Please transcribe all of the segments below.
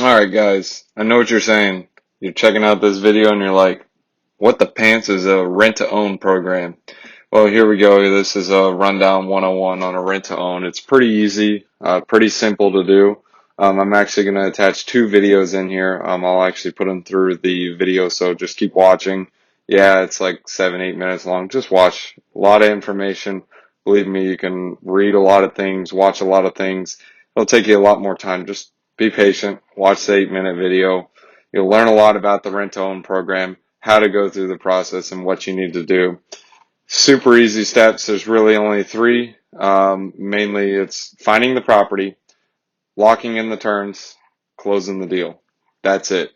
Alright guys, I know what you're saying. You're checking out this video and you're like, what the pants is a rent-to-own program? Well, here we go. This is a rundown 101 on a rent-to-own. It's pretty easy, pretty simple to do. I'm actually going to attach two videos in here. I'll actually put them through the video, so just keep watching. Yeah, it's like 7, 8 minutes long. Just watch. A lot of information. Believe me, you can read a lot of things, watch a lot of things. It'll take you a lot more time. Just be patient. Watch the 8-minute video. You'll learn a lot about the rent-to-own program, how to go through the process, and what you need to do. Super easy steps. There's really only three. Mainly it's finding the property, locking in the terms, closing the deal. That's it.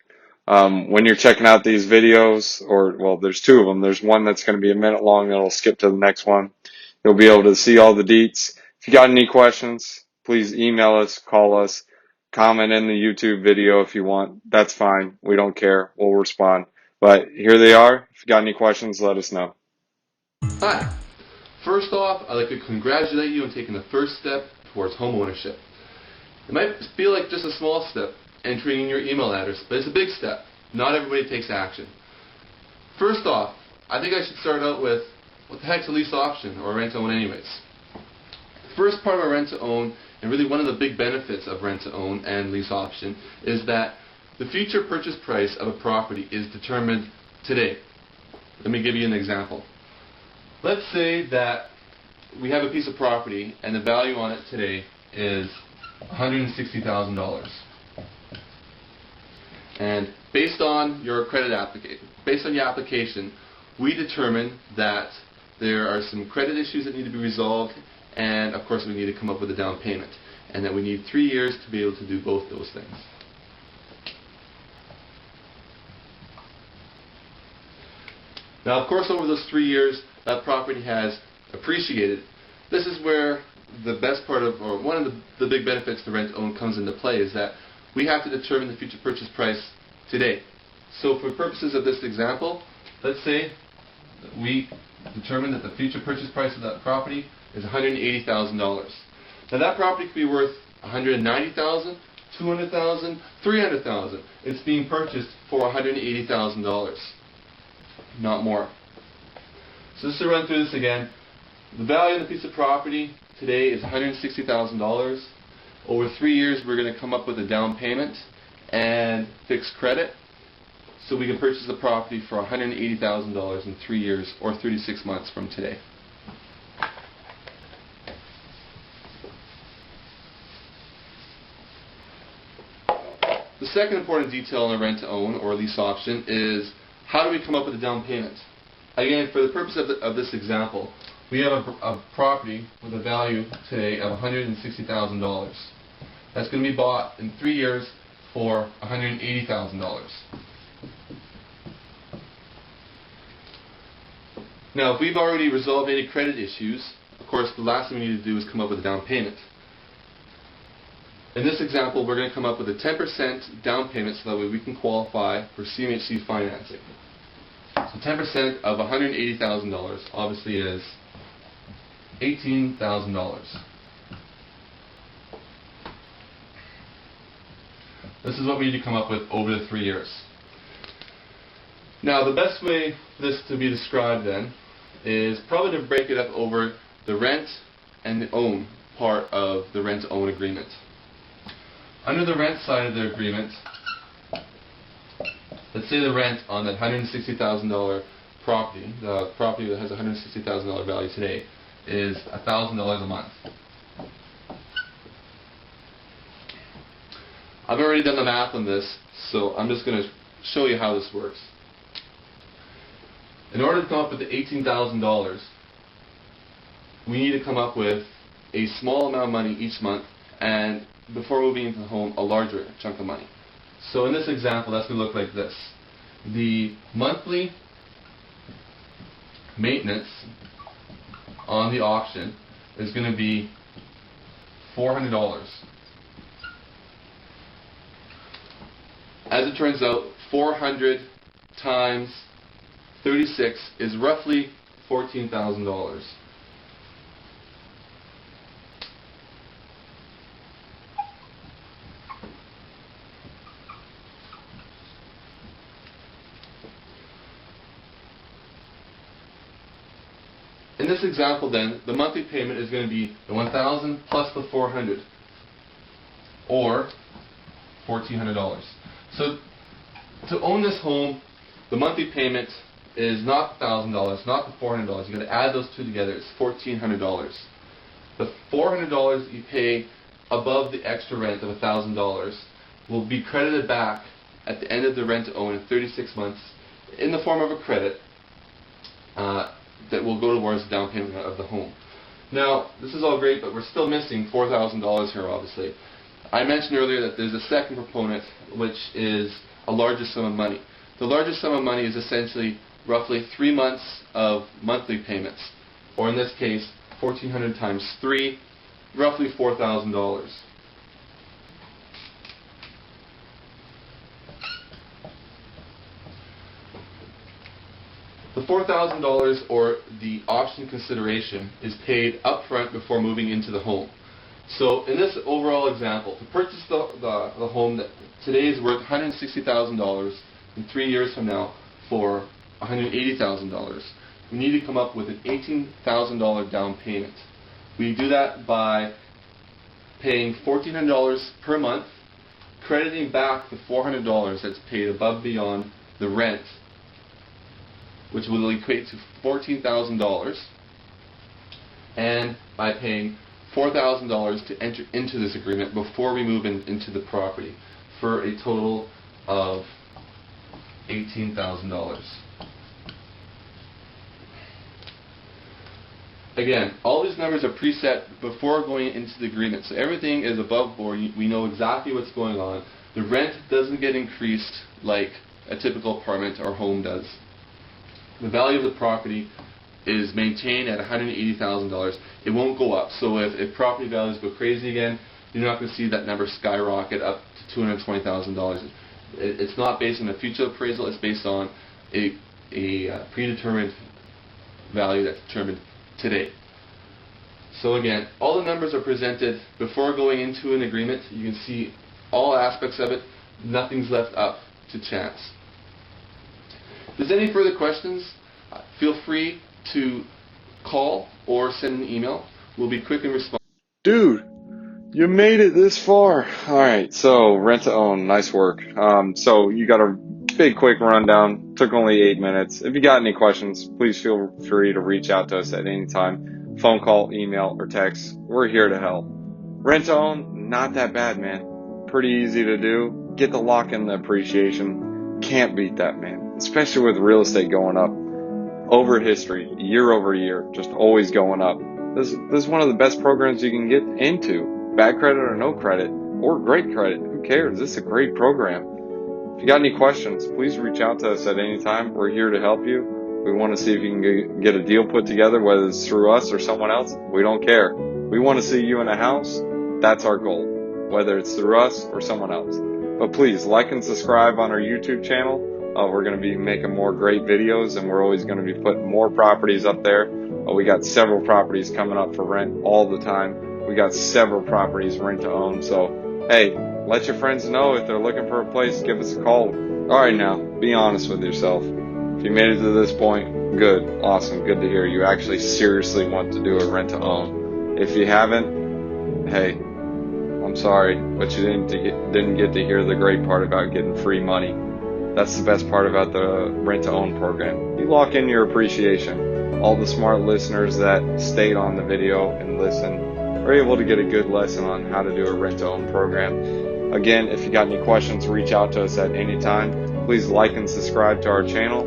When you're checking out these videos, well, there's two of them. There's one that's going to be a minute long that'll skip to the next one. You'll be able to see all the deets. If you got any questions, please email us, call us, comment in the YouTube video if you want. That's fine. We don't care. We'll respond. But here they are. If you got any questions, let us know. Hi. First off, I'd like to congratulate you on taking the first step towards home ownership. It might feel like just a small step, entering in your email address, but it's a big step. Not everybody takes action. First off, I think I should start out with, what the heck's a lease option, or a rent-to-own anyways? The first part of a rent-to-own, and really one of the big benefits of rent-to-own and lease option, is that the future purchase price of a property is determined today. Let me give you an example. Let's say that we have a piece of property and the value on it today is $160,000. And based on your application, we determine that there are some credit issues that need to be resolved, and of course we need to come up with a down payment, and that we need 3 years to be able to do both those things. Now, of course, over those 3 years, that property has appreciated. This is where the best part of, or one of the big benefits to rent-own comes into play, is that we have to determine the future purchase price today. So for purposes of this example, let's say that we determine that the future purchase price of that property is $180,000. Now that property could be worth $190,000, $200,000, $300,000. It's being purchased for $180,000. Not more. So just to run through this again, the value of the piece of property today is $160,000. Over 3 years we're going to come up with a down payment and fixed credit, so we can purchase the property for $180,000 in 3 years, or 36 months from today. The second important detail in a rent-to-own or lease option is, how do we come up with a down payment? Again, for the purpose of this example, we have a property with a value today of $160,000. That's going to be bought in 3 years for $180,000. Now, if we've already resolved any credit issues, of course, the last thing we need to do is come up with a down payment. In this example, we're going to come up with a 10% down payment so that way we can qualify for CMHC financing. So 10% of $180,000 obviously is $18,000. This is what we need to come up with over the 3 years. Now, the best way for this to be described then is probably to break it up over the rent and the own part of the rent-to-own agreement. Under the rent side of the agreement, let's say the rent on that $160,000 property, the property that has a $160,000 value today, is $1,000 a month. I've already done the math on this, so I'm just going to show you how this works. In order to come up with the $18,000, we need to come up with a small amount of money each month, and before moving into the home, a larger chunk of money. So in this example, that's going to look like this. The monthly maintenance on the auction is going to be $400. As it turns out, 400 times 36 is roughly $14,000. In this example then, the monthly payment is going to be the $1,000 plus the $400, or $1,400. So to own this home, the monthly payment is not $1,000, not the $400. You've got to add those two together. It's $1,400. The $400 you pay above the extra rent of $1,000 will be credited back at the end of the rent to own in 36 months in the form of a credit that will go towards the down payment of the home. Now, this is all great, but we're still missing $4,000 here, obviously. I mentioned earlier that there's a second component, which is a larger sum of money. The largest sum of money is essentially roughly 3 months of monthly payments, or in this case, 1,400 times 3, roughly $4,000. The $4,000, or the option consideration, is paid upfront before moving into the home. So in this overall example, to purchase the home that today is worth $160,000 in 3 years from now for $180,000, we need to come up with an $18,000 down payment. We do that by paying $1,400 per month, crediting back the $400 that's paid above beyond the rent, which will equate to $14,000, and by paying $4,000 to enter into this agreement before we move into the property, for a total of $18,000. Again, all these numbers are preset before going into the agreement, so everything is above board. We know exactly what's going on. The rent doesn't get increased like a typical apartment or home does. The value of the property is maintained at $180,000. It won't go up. So if property values go crazy again, you're not going to see that number skyrocket up to $220,000. It's not based on a future appraisal. It's based on a predetermined value that's determined today. So again, all the numbers are presented before going into an agreement. You can see all aspects of it. Nothing's left up to chance. If there's any further questions, feel free to call or send an email. We'll be quick in response. Dude, you made it this far. Alright, so rent to own, nice work. So you got a big quick rundown, took only 8 minutes. If you got any questions, please feel free to reach out to us at any time. Phone call, email, or text. We're here to help. Rent to own, not that bad, man. Pretty easy to do. Get the lock in the appreciation. Can't beat that, man. Especially with real estate going up over history, year over year, just always going up. This is one of the best programs you can get into. Bad credit or no credit, or great credit, who cares? This is a great program. If you got any questions, please reach out to us at any time. We're here to help you. We want to see if you can get a deal put together, whether it's through us or someone else. We don't care. We want to see you in a house. That's our goal, whether it's through us or someone else. But please like and subscribe on our YouTube channel. We're going to be making more great videos, and we're always going to be putting more properties up there. We got several properties coming up for rent all the time. We got several properties rent to own. So, hey, let your friends know if they're looking for a place. Give us a call. All right, now, be honest with yourself. If you made it to this point, good, awesome, good to hear. You actually seriously want to do a rent to own. If you haven't, hey, I'm sorry, but you didn't get to hear the great part about getting free money. That's the best part about the rent-to-own program. You lock in your appreciation. All the smart listeners that stayed on the video and listened are able to get a good lesson on how to do a rent-to-own program. Again, if you got any questions, reach out to us at any time. Please like and subscribe to our channel.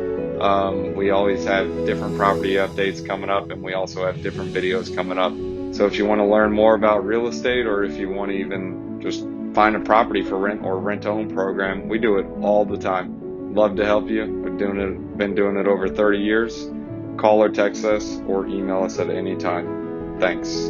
We always have different property updates coming up, and we also have different videos coming up. So if you want to learn more about real estate, or if you want to even just find a property for rent or rent-to-own program, we do it all the time. Love to help you. We've been doing it over 30 years. Call or text us or email us at any time. Thanks.